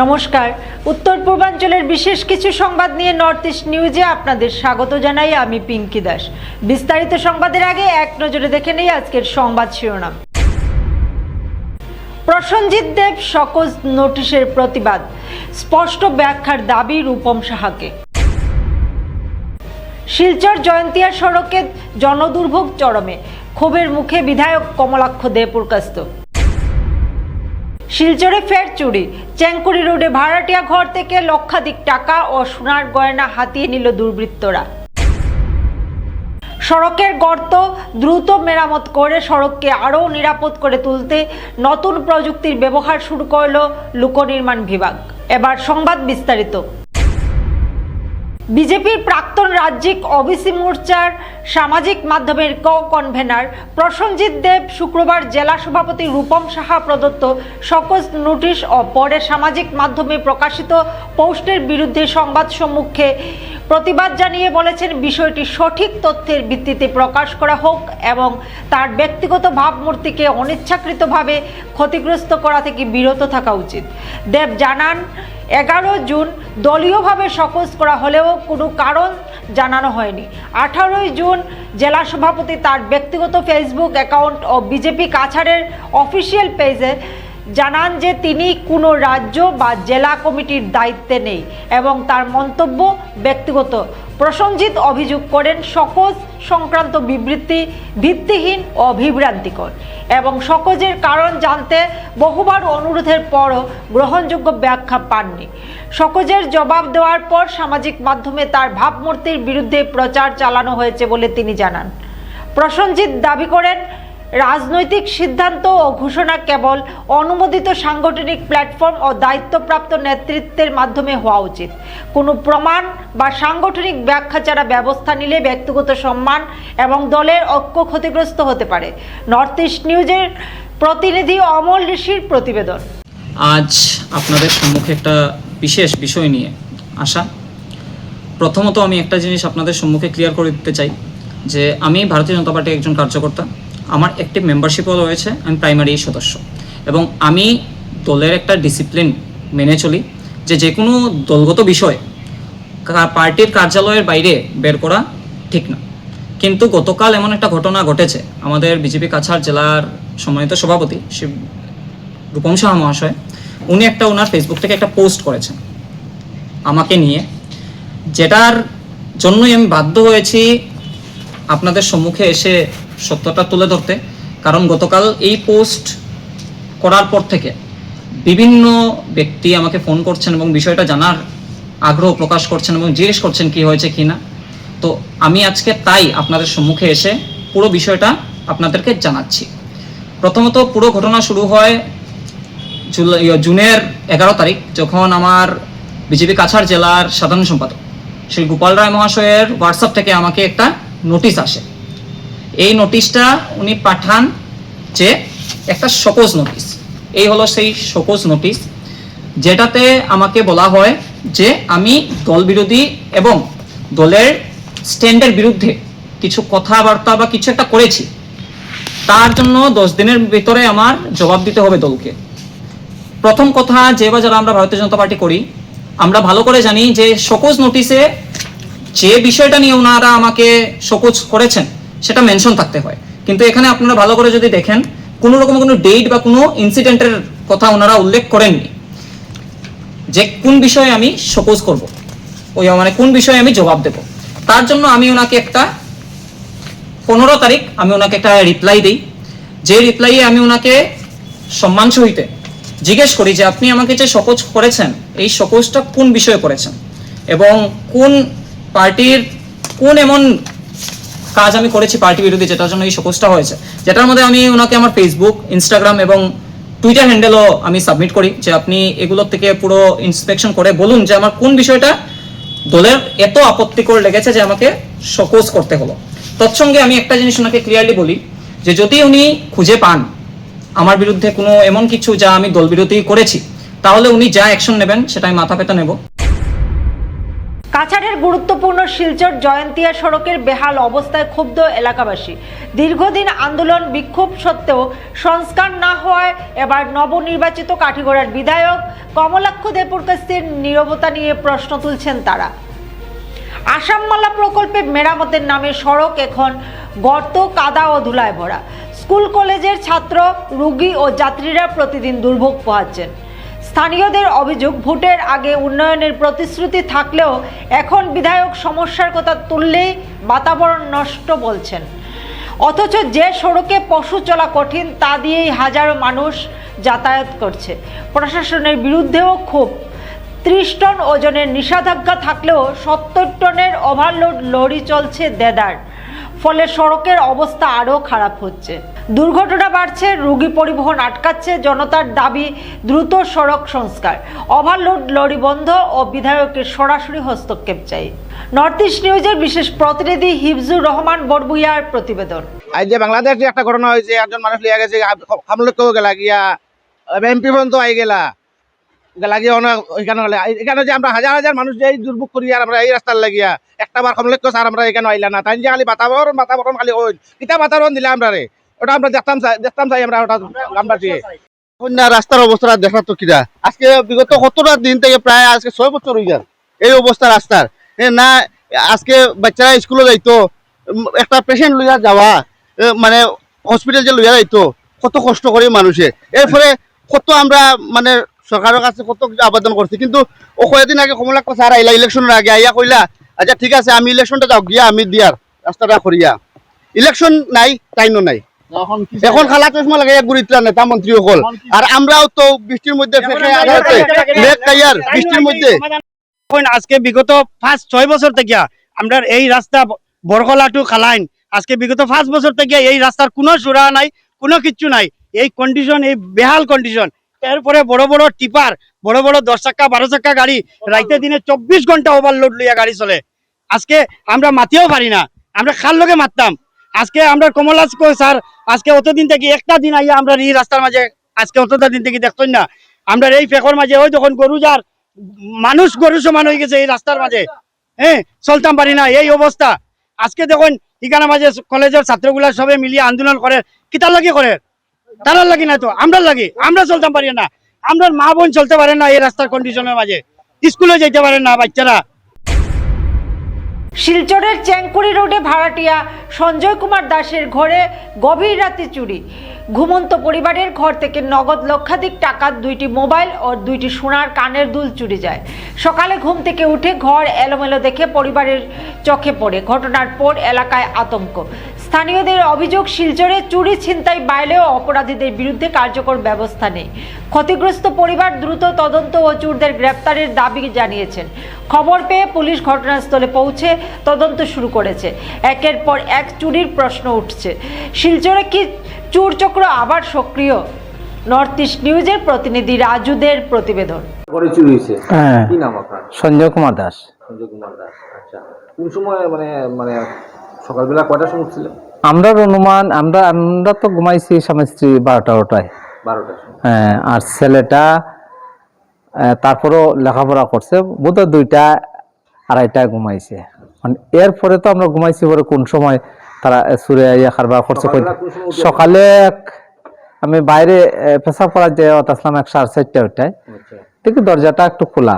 নমস্কার, উত্তর পূর্বাঞ্চলের বিশেষ কিছু সংবাদ নিয়ে নর্থ ইস্ট নিউজে আপনাদের স্বাগত জানাই। আমি পিঙ্কি দাস। বিস্তারিত সংবাদের আগে এক নজরে দেখে নেই আজকের সংবাদ শিরোনাম। প্রসেনজিৎ দেব সকোজ নোটিশের প্রতিবাদ, স্পষ্ট ব্যাখ্যার দাবি রূপম সাহাকে। শিলচর জয়ন্তিয়া সড়কে জনদুর্ভোগ চরমে, ক্ষোভের মুখে বিধায়ক কমলাক্ষ দে পুরকাস্ত। শিলচরে ফের চুরি, চেঙ্কুরি রোডে ভাড়াটিয়া ঘর থেকে লক্ষাধিক টাকা ও সোনার গয়না হাতিয়ে নিল দুর্বৃত্তরা। সড়কের গর্ত দ্রুত মেরামত করে সড়ককে আরও নিরাপদ করে তুলতে নতুন প্রযুক্তির ব্যবহার শুরু করল লোক নির্মাণ বিভাগ। এবার সংবাদ বিস্তারিত। বিজেপির প্রাক্তন রাজ্যিক ওবিসি মোর্চার সামাজিক মাধ্যমের কনভেনার প্রসেনজিৎ দেব শুক্রবার জেলা সভাপতি রূপম সাহা প্রদত্ত সকোজ নোটিশ ও পরে সামাজিক মাধ্যমে প্রকাশিত পোস্টের বিরুদ্ধে সংবাদ সম্মুখে প্রতিবাদ জানিয়ে বলেছেন, বিষয়টি সঠিক তথ্যের ভিত্তিতে প্রকাশ করা হোক এবং তার ব্যক্তিগত ভাবমূর্তিকে অনিচ্ছাকৃতভাবে ক্ষতিগ্রস্ত করা থেকে বিরত থাকা উচিত। দেব জানান, 11 জুন দলীয়ভাবে সকোজ করা হলেও কোনো কারণ জানানো হয়নি। 18 জুন জেলা সভাপতি তার ব্যক্তিগত ফেসবুক অ্যাকাউন্ট ও বিজেপি কাছাড়ের অফিসিয়াল পেজে জানান যে তিনি কোনো রাজ্য বা জেলা কমিটির দায়িত্বে নেই এবং তার মন্তব্য ব্যক্তিগত। প্রসেনজিৎ অভিযোগ করেন, সকোজ সংক্রান্ত বিবৃতি ভিত্তিহীন ও বিভ্রান্তিকর এবং সকোজের কারণ জানতে বহুবার অনুরোধের পরও গ্রহণযোগ্য ব্যাখ্যা পাননি। সকোজের জবাব দেওয়ার পর সামাজিক মাধ্যমে তার ভাবমূর্তির বিরুদ্ধে প্রচার চালানো হয়েছে বলে তিনি জানান। প্রসেনজিৎ দাবি করেন, রাজনৈতিক সিদ্ধান্ত ও ঘোষণা কেবল অনুমোদিত সাংগঠনিক প্ল্যাটফর্ম ও দায়িত্বপ্রাপ্ত নেতৃত্বের মাধ্যমে হওয়া উচিত। কোনো প্রমাণ বা সাংগঠনিক ব্যাখ্যা ছাড়া ব্যবস্থা নিলে ব্যক্তিগত সম্মান এবং দলের ঐক্য ক্ষতিগ্রস্ত হতে পারে। নর্থ ইস্ট নিউজের প্রতিনিধি অমল ঋষির প্রতিবেদন। আজ আপনাদের সম্মুখে একটা বিশেষ বিষয় নিয়ে আসা। প্রথমত আমি একটা জিনিস আপনাদের সম্মুখে ক্লিয়ার করে দিতে চাই যে আমি ভারতীয় জনতা পার্টির একজন কার্যকর্তা। আমার অ্যাক্টিভ মেম্বারশিপও রয়েছে, আমি প্রাইমারি সদস্য এবং আমি দলের একটা ডিসিপ্লিন মেনে চলি যে কোনো দলগত বিষয় পার্টির কার্যালয়ের বাইরে বের করা ঠিক না। কিন্তু গতকাল এমন একটা ঘটনা ঘটেছে, আমাদের বিজেপি কাছাড় জেলার সম্মানিত সভাপতি শ্রী রূপম সাহা মহাশয়, উনি ওনার ফেসবুক থেকে একটা পোস্ট করেছেন আমাকে নিয়ে, যেটার জন্যই আমি বাধ্য হয়েছি আপনাদের সম্মুখে এসে সত্যটা তুলে ধরতে। কারণ গতকাল এই পোস্ট করার পর থেকে বিভিন্ন ব্যক্তি আমাকে ফোন করছেন এবং বিষয়টা জানার আগ্রহ প্রকাশ করছেন এবং জিজ্ঞেস করছেন কি হয়েছে কি না। তো আমি আজকে তাই আপনাদের সম্মুখে এসে পুরো বিষয়টা আপনাদেরকে জানাচ্ছি। প্রথমত পুরো ঘটনা শুরু হয় জুনের 11 তারিখ, যখন আমার বিজেপি কাছাড় জেলার সাধারণ সম্পাদক শ্রী গোপাল রায় মহাশয়ের হোয়াটসঅ্যাপ থেকে আমাকে একটা নোটিশ আসে। এই নোটিশটা উনি পাঠান যে একটা সকোজ নোটিশ। এই হলো সেই সকোজ নোটিশ, যেটাতে আমাকে বলা হয় যে আমি দল বিরোধী এবং দলের স্ট্যান্ডের বিরুদ্ধে কিছু কথাবার্তা বা কিছু একটা করেছি, তার জন্য 10 দিনের ভিতরে আমার জবাব দিতে হবে দলকে। প্রথম কথা, যারা আমরা ভারতীয় জনতা পার্টি করি, আমরা ভালো করে জানি যে সকোজ নোটিশে যে বিষয়টা নিয়ে ওনারা আমাকে সকোজ করেছেন সেটা মেনশন থাকতে হয়। কিন্তু এখানে আপনারা ভালো করে যদি দেখেন, কোনো রকম কোনো ডেট বা কোনো ইনসিডেন্টের কথা ওনারা উল্লেখ করেননি যে কোন বিষয়ে আমি সকোজ করব, কোন বিষয়ে আমি জবাব দেব। তার জন্য আমি ওনাকে 15 তারিখ আমি ওনাকে একটা রিপ্লাই দিই, যে রিপ্লাইয়ে আমি ওনাকে সম্মান সহিতে জিজ্ঞেস করি যে আপনি আমাকে যে সকোজ করেছেন, এই সকোজটা কোন বিষয়ে করেছেন এবং কোন পার্টির কোন এমন কাজ আমি করেছি পার্টি বিরোধী যেটার জন্য এই সকোজটা হয়েছে। যেটার মধ্যে আমি ওনাকে আমার ফেসবুক, ইনস্টাগ্রাম এবং টুইটার হ্যান্ডেলও আমি সাবমিট করি যে আপনি এগুলোর থেকে পুরো ইন্সপেকশন করে বলুন যে আমার কোন বিষয়টা দলের এত আপত্তিকর লেগেছে যে আমাকে সকোজ করতে হলো। তৎসঙ্গে আমি একটা জিনিস ওনাকে ক্লিয়ারলি বলি যে যদি উনি খুঁজে পান আমার বিরুদ্ধে কোনো এমন কিছু যা আমি দল বিরোধী করেছি, তাহলে উনি যা অ্যাকশন নেবেন সেটা আমি মাথা পেতে নেব। কাছাড়ের গুরুত্বপূর্ণ শিলচর জয়ন্তিয়া সড়কের বেহাল অবস্থায় ক্ষুব্ধ এলাকাবাসী। দীর্ঘদিন আন্দোলন বিক্ষোভ সত্ত্বেও সংস্কার না হওয়ায় এবার নবনির্বাচিত কাঠিগড়ার বিধায়ক কমলাক্ষ দেপুরকাস্তির নীরবতা নিয়ে প্রশ্ন তুলছেন তারা। আসামমালা প্রকল্পে মেরামতের নামে সড়ক এখন গর্ত, কাদা ও ধুলায় ভরা। স্কুল কলেজের ছাত্র, রোগী ও যাত্রীরা প্রতিদিন দুর্ভোগ পোহাচ্ছেন। স্থানীয়দের অভিযোগ, ভোটের আগে উন্নয়নের প্রতিশ্রুতি থাকলেও এখন বিধায়ক সমস্যার কথা তুললেই বাতাবরণ নষ্ট বলছেন। অথচ যে সড়কে পশু চলা কঠিন তা দিয়েই হাজারো মানুষ যাতায়াত করছে। প্রশাসনের বিরুদ্ধেও ক্ষোভ। 30 টন ওজনের নিষেধাজ্ঞা থাকলেও 70 টনের ওভারলোড লরি চলছে দেদার। ফলে সড়কের অবস্থা আরও খারাপ হচ্ছে। দুর্ঘটনা বাড়ছে, রোগী পরিবহন আটকাচ্ছে। জনতার দাবি দ্রুত সড়ক সংস্কার, ওভারলোড লরি বন্ধ ও বিধায়কের সরাসরি হস্তক্ষেপ চাই। নর্থ ইস্ট নিউজের বিশেষ প্রতিনিধি হিফজুর রহমান বড়বুইয়ার প্রতিবেদন। আজ যে বাংলাদেশে একটা ঘটনা হয়েছে, একজন মানুষ লিয়া গেছে, হামলকেও গেলা গিয়া এমপি পর্যন্ত আই গেলা লাগিয়ে এখানে যে আমরা হাজার হাজার মানুষ যে দুর্ভোগ করি আর আমরা এই রাস্তার লাগিয়া একটা বার সমলক্ষ্য স্যার আমরা এখানে আইলা না, তাই যে খালি বাতাবরণ খালি ওই কিতা বাতাবরণ দিলে আমরা রে ওটা আমরা দেখতাম চাই আমরা ওটা আমরা দিয়ে রাস্তার অবস্থা দেখা তো কিরা আজকে বিগত 70টা দিন থেকে প্রায় আজকে 6 বছর হয়ে গেল এই অবস্থা রাস্তার। না আজকে বাচ্চারা স্কুলে যাইতো, একটা পেশেন্ট লইয়া যাওয়া মানে হসপিটাল যে লইয়া যাইতো কত কষ্ট করে মানুষে। এরপরে কত আমরা মানে সরকারের কাছে কত কিছু আবেদন করছি, কিন্তু ও কয়েকদিন আগে কমলাক্ষ স্যার আইলা ইলেকশনের আগে আইয়া কইলা আচ্ছা ঠিক আছে আমি ইলেকশনটা যাও গিয়া আমি দিয়ার রাস্তাটা করিয়া। ইলেকশন নাই, টাইমও নাই, এখন খালা চশমা লাগাইয়া ঘুরিতলা নেতা মন্ত্রী সকল। আর আমরাও তো বৃষ্টির মধ্যে বৃষ্টির মধ্যে আজকে বিগত 5-6 বছর থেকে আমরা এই রাস্তা বরকলা টু খালাইন আজকে বিগত 5 বছর থেকে এই রাস্তার কোনো সুরা নাই, কোনো কিচ্ছু নাই। এই কন্ডিশন, এই বেহাল কন্ডিশন। এরপরে বড় বড় টিপার, বড় বড় 10 চাক্কা 12 চাক্কা গাড়ি রাইতে দিনে 24 ঘন্টা ওভারলোড লইয়া গাড়ি চলে। আজকে আমরা মাতিও পারি না, আমরা খাল লগে মারতাম। আজকে আমরা কমলা স্যার আজকে অতদিন থেকে একটা দিন আইয়া আমরা এই রাস্তার মাঝে আজকে অতটা দিন থেকে দেখতেন না। আমরা এই ফেকর মাঝে ওই যখন গরু যার মানুষ গরু সমান হয়ে গেছে এই রাস্তার মাঝে, হ্যাঁ চলতাম পারি না এই অবস্থা। আজকে দেখুন এখানে মাঝে কলেজের ছাত্রগুলা সবে মিলিয়ে আন্দোলন করে, কিতার লাগে করে তারার লাগি না তো আমরা লাগি, আমরা চলতাম পারি না। আমরা মা বোন চলতে পারে না এই রাস্তার কন্ডিশনের মাঝে, স্কুলে যেতে পারে না বাচ্চারা। শিলচরের চেংকুড়ি রোডে ভাড়াটিয়া সঞ্জয় কুমার দাসের ঘরে গভীর রাতে চুরি। ঘুমন্ত পরিবারের ঘর থেকে নগদ লক্ষাধিক টাকা, 2টি মোবাইল ও 2টি সোনার কানের দুল চুরি যায়। সকালে ঘুম থেকে উঠে ঘর এলোমেলো দেখে পরিবারের চোখে পড়ে। ঘটনার পর এলাকায় আতঙ্ক। স্থানীয়দের অভিযোগ, শিলচরে চুরি ছিনতাই বাড়লেও অপরাধীদের বিরুদ্ধে কার্যকর ব্যবস্থা নেই। ক্ষতিগ্রস্ত পরিবার দ্রুত তদন্ত ও চোরদের গ্রেপ্তারের দাবি জানিয়েছেন। খবর পেয়ে পুলিশ ঘটনাস্থলে পৌঁছে তদন্ত শুরু করেছে। একের পর এক চুরির প্রশ্ন উঠছে। শিলচরে কি চোর চক্র আবার সক্রিয়? নর্থ ইস্ট নিউজের প্রতিনিধি রাজুদের প্রতিবেদন। করে চুরি হয়েছে, কি নাম আপনার? সঞ্জয় কুমার দাস। সঞ্জয় কুমার দাস। আচ্ছা, কোন সময় মানে মানে সকালবেলা কয়টার সময় উঠছিলেন? আমরা অনুমান আমরা তো ঘুমাইছি স্বামী স্ত্রী 12টায়। 12টার সময়। হ্যাঁ, আর ছেলেটা তারপরও লেখাপড়া করছে, বোধহয় 2টা 2:30টায় ঘুমাইছে। মানে এরপরে তো আমরা ঘুমাইছি, পরে কোন সময় তারা সুরে আইয়া কারবার করছে। সকালে আমি বাইরে পেশাব করার যে আসলাম 4:30টায়, দেখি দরজাটা একটু খোলা।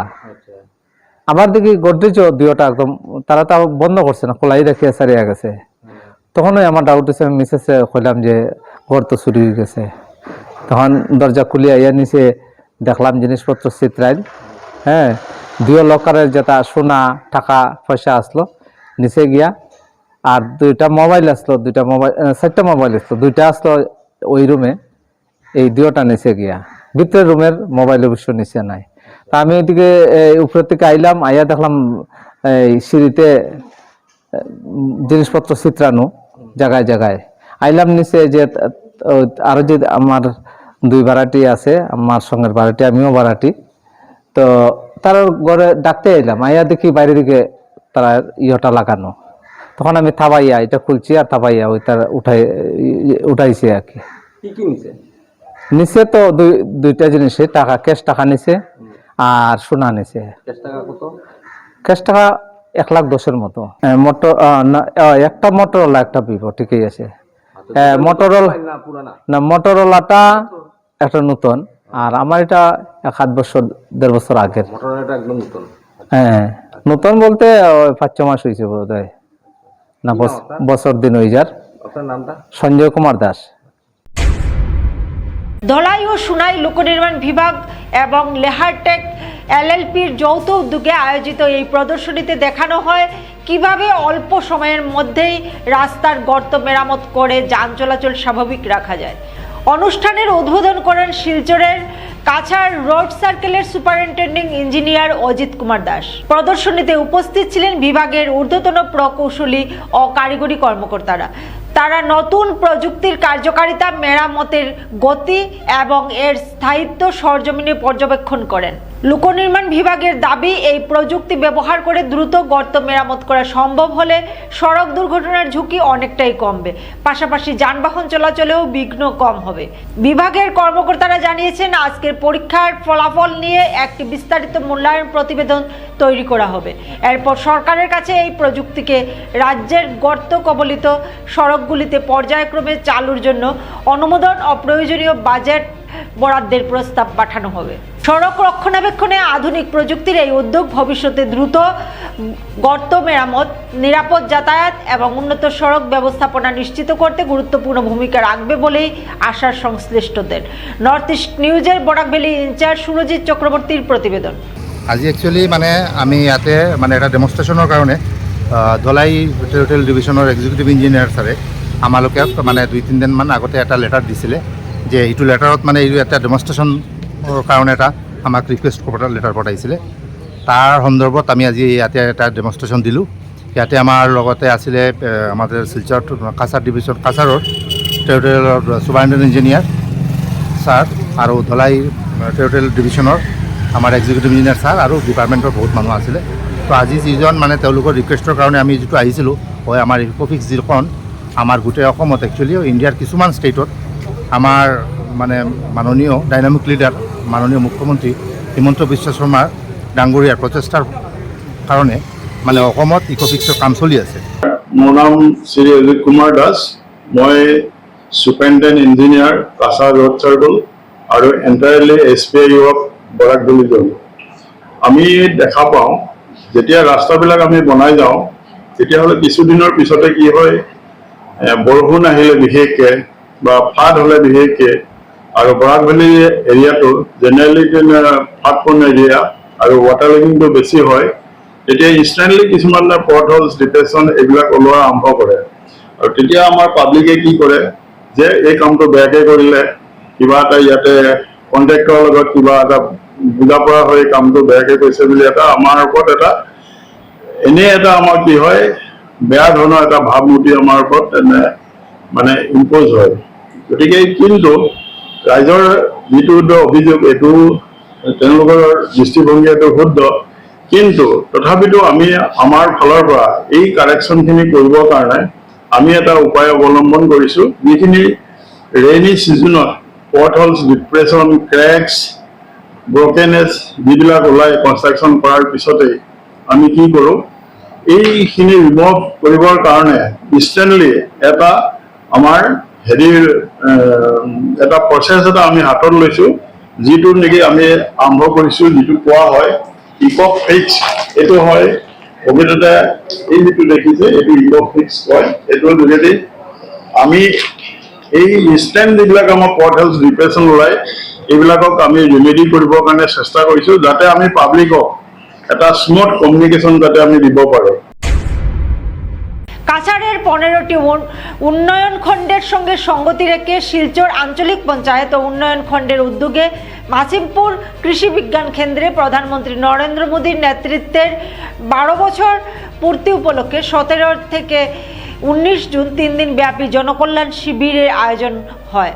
আবার দেখি গোদরেজ দুইটা একদম তারা তাও বন্ধ করছে না, খোলাই রেখে সারিয়া গেছে। তখনই আমার ডাউট হচ্ছে, আমি মিসেসে কইলাম যে ঘর তো চুরি হয়ে গেছে। তখন দরজা খুলে আইয়া নিচে দেখলাম জিনিসপত্র চিত্রাইল। হ্যাঁ, 2 লকারের যেটা সোনা টাকা পয়সা আসলো নিচে গিয়া, আর 2টা মোবাইল আসলো, 2টা মোবাইল 4টা মোবাইল আসলো, 2টা আসলো ওই রুমে, এই 2টা নিচে গিয়া। ভিতরের রুমের মোবাইল অবশ্য নিচে নাই। তা আমি ওইদিকে উপরের থেকে আইলাম, আইয়া দেখলাম এই সিঁড়িতে জিনিসপত্র চিত্রানো জায়গায় জায়গায়। আইলাম নিচে যে আরো যে আমার 2 ভাড়াটি আছে, আমার সঙ্গের ভাড়াটি, আমিও ভাড়াটি, তো তার ঘরে ডাকতে এলাম। আইয়া দেখি বাইরে দিকে তারা ইয়েটা লাগানো। তখন আমি থাবাইয়া এটা খুলছি, আর থাবাইয়া ওই তার উঠাইছে আর কি। কি নিছে? নিচে তো 2টা জিনিসে টাকা, ক্যাশ টাকা নিছে আর সোনা নিছে। ক্যাশ টাকা কত? ক্যাশ টাকা 1,10,000 মতো। মোটর একটা মোটরওয়ালা একটা ভিভো ঠিকই আছে। মোটরওয়ালা না পুরানা? না, মোটরওয়ালাটা একটা নতুন, আর আমার এটা 1 বছর 1.5 বছর আগের। মোটরোলাটা একদম নতুন। হ্যাঁ, নতুন বলতে 5-6 মাস হয়েছে বোধ হয়, না বছর দিন হয়ে যার। আপনার নামটা? সঞ্জয় কুমার দাস। ধলাই ও সুনাই লোকনির্মাণ বিভাগ এবং লেহারটেক এলএলপির যৌথ উদ্যোগে আয়োজিত এই প্রদর্শনীতে দেখানো হয় কিভাবে অল্প সময়ের মধ্যেই রাস্তার গর্ত মেরামত করে যান চলাচল স্বাভাবিক রাখা যায়। অনুষ্ঠানের উদ্বোধন করেন শিলচরের কাছাড় রোড সার্কেলের সুপারিনটেন্ডিং ইঞ্জিনিয়ার অজিত কুমার দাস। প্রদর্শনীতে উপস্থিত ছিলেন বিভাগের ঊর্ধ্বতন প্রকৌশলী ও কারিগরি কর্মকর্তারা। তারা নতুন প্রযুক্তির কার্যকারিতা, মেরামতের গতি এবং এর স্থায়িত্ব সরজমিনে পর্যবেক্ষণ করেন। লোকনির্মাণ বিভাগের দাবি, এই প্রযুক্তি ব্যবহার করে দ্রুত গর্ত মেরামত করা সম্ভব হলে সড়ক দুর্ঘটনার ঝুঁকি অনেকটাই কমবে, পাশাপাশি যানবাহন চলাচলেও বিঘ্ন কম হবে। বিভাগের কর্মকর্তারা জানিয়েছেন, আজকের পরীক্ষার ফলাফল নিয়ে একটি বিস্তারিত মূল্যায়ন প্রতিবেদন তৈরি করা হবে। এরপর সরকারের কাছে এই প্রযুক্তিকে রাজ্যের গর্ত কবলিত সড়কগুলিতে পর্যায়ক্রমে চালুর জন্য অনুমোদন ও প্রয়োজনীয় বাজেট বরাদ্দের প্রস্তাব পাঠানো হবে। সড়ক রক্ষণাবেক্ষণে আধুনিক প্রযুক্তির এই উদ্যোগ ভবিষ্যতে দ্রুত গর্ত মেরামত, নিরাপদ যাতায়াত এবং উন্নত সড়ক ব্যবস্থাপনা নিশ্চিত করতে গুরুত্বপূর্ণ ভূমিকা রাখবে বলেই আশার সংশ্লিষ্টদের। নর্থ ইস্ট নিউজের বরাক ভ্যালি ইনচার্জ সুরজিৎ চক্রবর্তীর প্রতিবেদন। আজি একচুৱেলি মানে আমি ইয়াতে মানে এটা ডেমনষ্ট্ৰেশ্যনৰ কাৰণে ধলাই টেৰিটৰিয়েল ডিভিশ্যনৰ এক্সিকিউটিভ ইঞ্জিনিয়াৰ ছাৰে আমালোকে মানে 2-3 দিনমান আগতে এটা লেটাৰ দিছিলে যে এইটো লেটাৰত মানে এই এটা ডেমনষ্ট্ৰেশ্যনৰ কাৰণে এটা আমাক ৰিকুৱেষ্ট লেটাৰ পঠাইছিলে। তাৰ সন্দৰ্ভত আমি আজি ইয়াতে এটা ডেমনষ্ট্ৰেশ্যন দিলোঁ। ইয়াতে আমাৰ লগতে আছিলে আমাৰ শিলচৰ কাছাৰ ডিভিশ্যন, কাছাৰৰ টেৰিটৰিয়েলৰ সুপাৰিনটেণ্ডিং ইঞ্জিনিয়াৰ ছাৰ আৰু ধলাই টেৰিটৰিয়েল ডিভিশ্যনৰ আমাৰ এক্সিকিউটিভ ইঞ্জিনিয়াৰ ছাৰ আৰু ডিপাৰ্টমেণ্টৰ বহুত মানুহ আছিলে। তো আজি যিজন মানে তেওঁলোকৰ ৰিকুৱেষ্টৰ কাৰণে আমি যিটো আহিছিলোঁ, হয় আমাৰ ইকোফিক্স যিখন আমাৰ গোটেই অসমত একচুৱেলি ইণ্ডিয়াৰ কিছুমান ষ্টেটত আমাৰ মানে মাননীয় ডাইনামিক লিডাৰ মাননীয় মুখ্যমন্ত্ৰী হিমন্ত বিশ্ব শৰ্মাৰ ডাঙৰীয়াৰ প্ৰচেষ্টাৰ কাৰণে মানে অসমত ইকোফিক্সৰ কাম চলি আছে। মোৰ নাম শ্ৰী অজিত কুমাৰ দাস। মই সুপাৰিনটেণ্ডিং ইঞ্জিনিয়াৰ কাছাৰ ৰোড চাৰ্কল আৰু এণ্টায়াৰলি SPI of Barak valley zone. আমি দেখা পাওঁ যেতিয়া ৰাস্তাবিলাক আমি বনাই যাওঁ তেতিয়াহ'লে কিছুদিনৰ পিছতে কি হয়, বৰষুণ আহিলে বিশেষকৈ বা ফাট হ'লে বিশেষকৈ, আৰু বৰাক ভেলী এৰিয়াটো জেনেৰেলি ফাটপূৰ্ণ এৰিয়া আৰু ৱাটাৰ লেকিংটো বেছি হয়, তেতিয়া ইনষ্টেণ্টলি কিছুমান পট হলছ, ডিপ্ৰেশ্যন এইবিলাক ওলোৱা আৰম্ভ কৰে। আৰু তেতিয়া আমাৰ পাব্লিকে কি কৰে যে এই কামটো বেয়াকৈ কৰিলে, কিবা এটা ইয়াতে কণ্ট্ৰেক্টৰৰ লগত কিবা এটা বুজা পৰা হৈ কামটো বেয়াকৈ কৰিছে বুলি এটা আমাৰ ওপৰত এটা এনেই এটা আমাৰ কি হয় বেয়া ধৰণৰ এটা ভাৱমূৰ্তি আমাৰ ওপৰত মানে ইম্প'জ হয়। গতিকে কিন্তু ৰাইজৰ যিটো অভিযোগ এইটো তেওঁলোকৰ দৃষ্টিভংগী এইটো শুদ্ধ, কিন্তু তথাপিতো আমি আমাৰ ফালৰ পৰা এই কাৰেকশ্যনখিনি কৰিবৰ কাৰণে আমি এটা উপায় অৱলম্বন কৰিছোঁ। যিখিনি ৰেইনি ছিজনত পট হলছ, ডিপ্ৰেশ্যন, ক্ৰেকছ, ব্ৰকেনেছ যিবিলাক ওলাই কনষ্ট্ৰাকশ্যন কৰাৰ পিছতেই আমি কি কৰোঁ, এইখিনি ৰিমভ কৰিবৰ কাৰণে ইনষ্টেণ্টলি এটা আমাৰ এটা প্ৰচেছ এটা আমি হাতত লৈছোঁ, যিটো নেকি আমি আৰম্ভ কৰিছোঁ, যিটো কোৱা হয় ইকোফিক্স। এইটো হয় প্ৰকৃততে এই যিটো দেখিছে এইটো ইকোফিক্স কয়। এইটোৰ যোগেদি আমি এই ইনষ্টেণ্ট যিবিলাক আমাৰ পট হেলছ ডিপ্ৰেশ্যন ওলায় এইবিলাকক আমি ৰিমেডি কৰিবৰ কাৰণে চেষ্টা কৰিছোঁ, যাতে আমি পাব্লিকক এটা স্মুথ কমিউনিকেশ্যন যাতে আমি দিব পাৰোঁ। কাছাড়ের 15টি উন্নয়ন খণ্ডের সঙ্গে সঙ্গতি রেখে শিলচর আঞ্চলিক পঞ্চায়েত ও উন্নয়ন খণ্ডের উদ্যোগে মাসিমপুর কৃষি বিজ্ঞান কেন্দ্রে প্রধানমন্ত্রী নরেন্দ্র মোদীর নেতৃত্বের 12 বছর পূর্তি উপলক্ষে 17 থেকে 19 জুন 3 দিন ব্যাপী জনকল্যাণ শিবিরের আয়োজন হয়।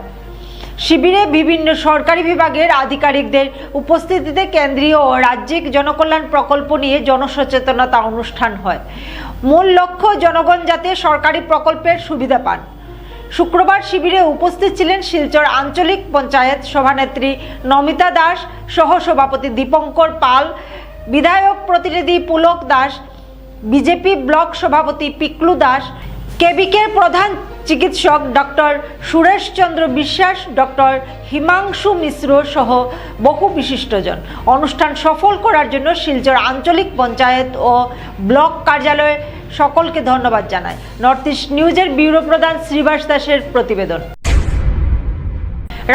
শিবিরে বিভিন্ন সরকারি বিভাগের আধিকারিকদের উপস্থিতিতে কেন্দ্রীয় ও রাজ্যিক জনকল্যাণ প্রকল্প নিয়ে জনসচেতনতা অনুষ্ঠান হয়। মূল লক্ষ্য জনগণ যাতে সরকারি প্রকল্পের সুবিধা পান। শুক্রবার শিবিরে উপস্থিত ছিলেন শিলচর আঞ্চলিক পঞ্চায়েত সভানেত্রী নমিতা দাস, সহ সভাপতি দীপঙ্কর পাল, বিধায়ক প্রতিনিধি পুলক দাস, বিজেপি ব্লক সভাপতি পিকলু দাস, কেবিকের প্রধান চিকিৎসক ডক্টর সুরেশ চন্দ্র বিশ্বাস, ডক্টর হিমাংশু মিশ্র সহ বহু বিশিষ্টজন। অনুষ্ঠান সফল করার জন্য শিলচর আঞ্চলিক পঞ্চায়েত ও ব্লক কার্যালয়ে সকলকে ধন্যবাদ জানায়। নর্থ ইস্ট নিউজের ব্যুরো প্রধান শ্রীবাস দাসের প্রতিবেদন।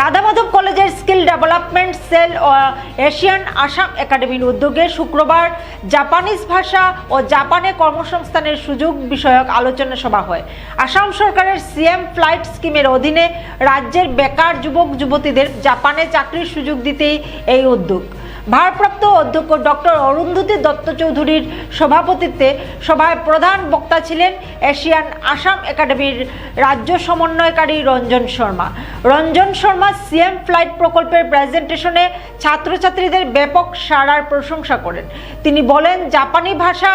রাধামাধব কলেজের স্কিল ডেভেলপমেন্ট সেল ও এশিয়ান আসাম একাডেমির উদ্যোগে শুক্রবার জাপানিজ ভাষা ও জাপানে কর্মসংস্থানের সুযোগ বিষয়ক আলোচনা সভা হয়। আসাম সরকারের সিএম ফ্লাইট স্কিমের অধীনে রাজ্যের বেকার যুবক যুবতীদের জাপানে চাকরির সুযোগ দিতেই এই উদ্যোগ। ভারপ্রাপ্ত অধ্যক্ষ ডক্টর অরুন্ধতী দত্ত চৌধুরীর সভাপতিত্বে সভায় প্রধান বক্তা ছিলেন এশিয়ান আসাম একাডেমির রাজ্য সমন্বয়কারী রঞ্জন শর্মা। রঞ্জন শর্মা সিএম ফ্লাইট প্রকল্পের প্রেজেন্টেশনে ছাত্রছাত্রীদের ব্যাপক সাড়ার প্রশংসা করেন। তিনি বলেন, জাপানি ভাষা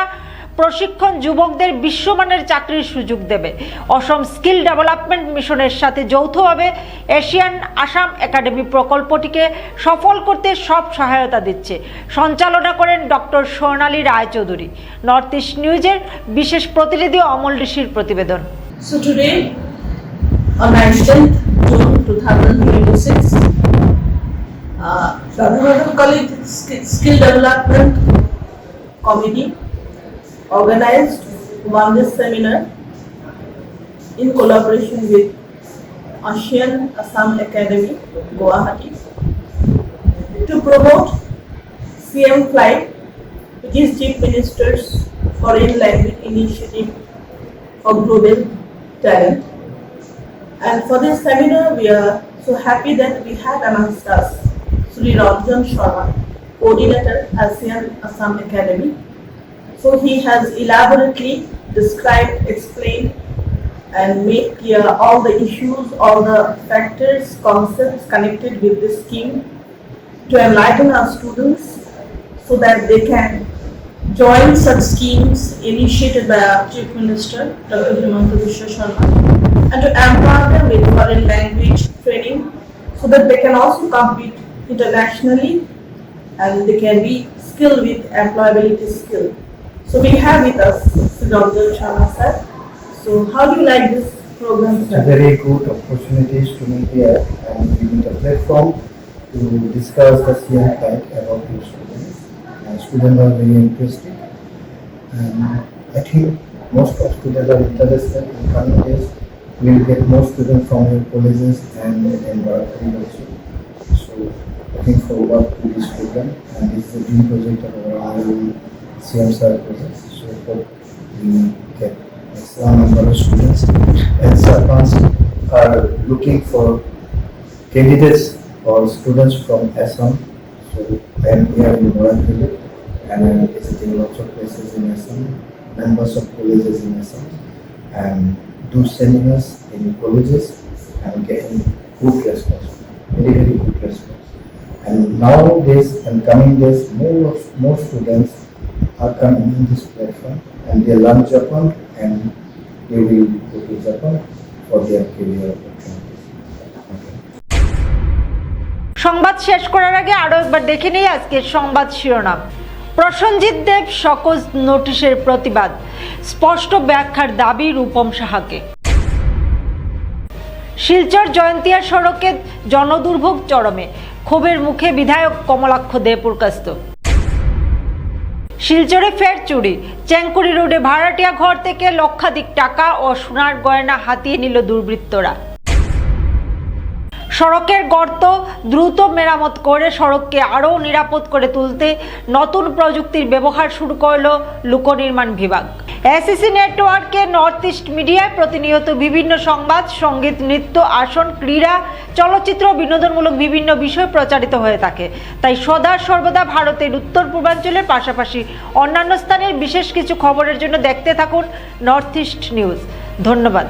প্রশিক্ষণ যুবকদের বিশ্বমানের চাকরির সুযোগ দেবে। অসম স্কিল ডেভেলপমেন্ট মিশনের সাথে যৌথভাবে এশিয়ান আসাম একাডেমি প্রকল্পটিকে সফল করতে সব সহায়তা দিচ্ছে। সঞ্চালনা করেন ডক্টর স্বর্ণালী রায়চৌধুরী। নর্থ ইস্ট নিউজের বিশেষ প্রতিনিধি অমল ঋষির প্রতিবেদন। So today, on 19th June 2026, Radhamadhav College Skill Development Committee organized one this seminar in collaboration with Asian Assam Academy, Guwahati, to promote CM Flight, which is Chief Minister's Foreign Language Initiative for Global Talent. And for this seminar, we are so happy that we had amongst us Sri Ranjan Sharma, Coordinator, ASEAN Assam Academy. So he has elaborately described, explained, and made clear all the issues, all the factors, concepts connected with this scheme to enlighten our students so that they can join such schemes initiated by our Chief Minister, Dr. Himanta Biswa Sharma, and to empower them with foreign language training so that they can also compete internationally and they can be skilled with employability skill. So we have with us Sri Ranjan Sharma sir. So how do you like this program, It's sir? a very good opportunity to me here and giving a platform to discuss the CM Flight about your students. And students are very interested. And I think most of students are interested in coming days. We will get more students from your colleges and Bharatpuri also. So looking forward to this program, and this is a dream project of our honorable CM Sir project. So hope we get maximum number of students. And Sarpans are looking for candidates or students from Assam. So I am here in Bharatpuri and I am visiting lots of places in Assam, members of colleges in Assam, and do seminars in colleges and getting good response, very very good response. And nowadays and coming days, more students are coming in this platform and they learn Japan and they will go to Japan for their career opportunities. Okay. সংবাদ শেষ করার আগে আরো একবার দেখে নেই আজকের সংবাদ শিরোনাম। প্রসেনজিৎ দেব সকজ নোটিশের প্রতিবাদ, স্পষ্ট ব্যাখ্যার দাবি রূপম সাহাকে। শিলচর জয়ন্তিয়া সড়কে জনদুর্ভোগ চরমে, ক্ষোভের মুখে বিধায়ক কমলাক্ষ দে পুরকাস্ত। শিলচরে ফের চুরি, চেঙ্কুরি রোডে ভাড়াটিয়া ঘর থেকে লক্ষাধিক টাকা ও সোনার গয়না হাতিয়ে নিল দুর্বৃত্তরা। সড়কের গর্ত দ্রুত মেরামত করে সড়ককে আরও নিরাপদ করে তুলতে নতুন প্রযুক্তির ব্যবহার শুরু করল লোকনির্মাণ বিভাগ। এসিসি নেটওয়ার্কে নর্থ ইস্ট মিডিয়ায় প্রতিনিয়ত বিভিন্ন সংবাদ, সঙ্গীত, নৃত্য, আসন, ক্রীড়া, চলচ্চিত্র, বিনোদনমূলক বিভিন্ন বিষয় প্রচারিত হয়ে থাকে। তাই সদা সর্বদা ভারতের উত্তর পূর্বাঞ্চলের পাশাপাশি অন্যান্য স্থানের বিশেষ কিছু খবরের জন্য দেখতে থাকুন নর্থ ইস্ট নিউজ। ধন্যবাদ।